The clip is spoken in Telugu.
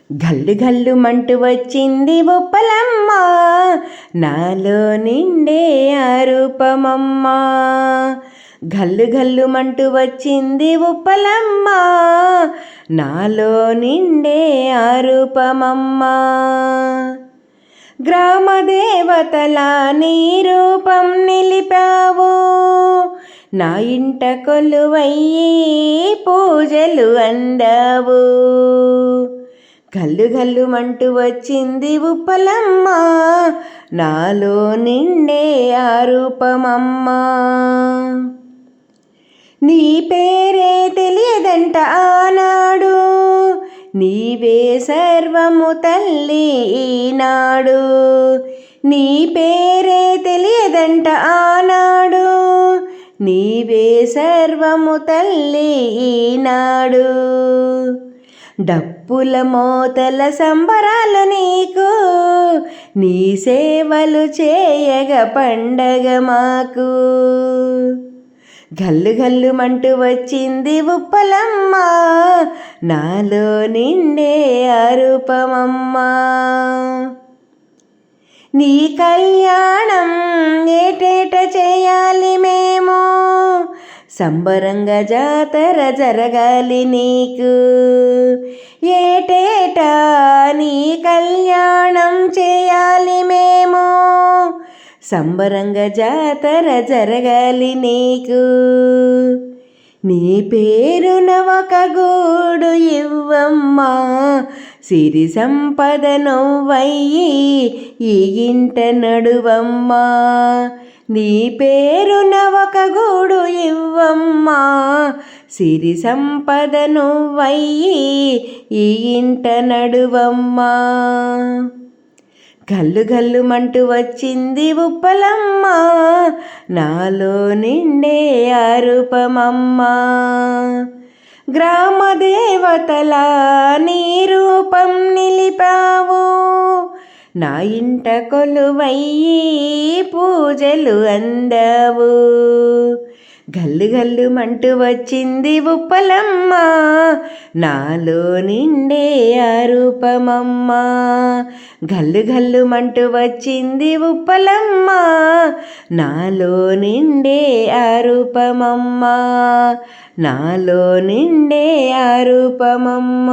గల్లు గల్లు మంటూ వచ్చింది ఉప్పలమ్మ, నాలో నిండే ఆరూపమమ్మ. గల్లు గల్లు మంటూ వచ్చింది ఉప్పలమ్మ, నాలో నిండే ఆరూపమమ్మ. గ్రామ దేవతలా నీ రూపం నిలిపావు, నా ఇంట కొలువయ్యి పూజలు అందావు. గల్లు గల్లు మంటూ వచ్చింది ఉప్పలమ్మ, నాలో నిండే ఆరూపమమ్మ. నీ పేరే తెలియదంట ఆనాడు, నీవే సర్వము తల్లి ఈనాడు. నీ పేరే తెలియదంట ఆనాడు, నీవే సర్వము తల్లి ఈనాడు. డప్పుల మోతల సంబరాలు నీకు, నీ సేవలు చేయగ పండగ మాకు. గల్లు గల్లు మంటూ వచ్చింది ఉప్పలమ్మ, నాలో నిండే ఆరూపమమ్మ. నీ కళ్యాణం ఏటేట చేయాలి మేము, సంబరంగా జాతర జరగాలి నీకు. ఏటేటా నీ కళ్యాణం చేయాలి మేము, సంబరంగా జాతర జరగాలి నీకు. నీ పేరున ఒక గూడు ఇవ్వమ్మా, సిరి సంపద నువ్వయ్యి ఈ ఇంట నడువమ్మా. నీ పేరున ఒక గూడు ఇవ్వమ్మా, సిరి సంపద నువ్వయ్యి ఈ ఇంట నడువమ్మా. గల్లు గల్లు మంటూ వచ్చింది ఉప్పలమ్మ, నాలో నిండే ఆరూపమమ్మ. గ్రామ దేవతలా నీ రూపం నిలిపావు, నా ఇంట కొలువయ్యి పూజలు అందావు. గల్లు గల్లు మంటూ వచ్చింది ఉప్పలమ్మ, నాలో నిండే ఆరూపమమ్మ. గల్లు గల్లు మంటూ వచ్చింది ఉప్పలమ్మ, నాలో నిండే ఆరూపమమ్మ. నాలో నిండే ఆరూపమమ్మ.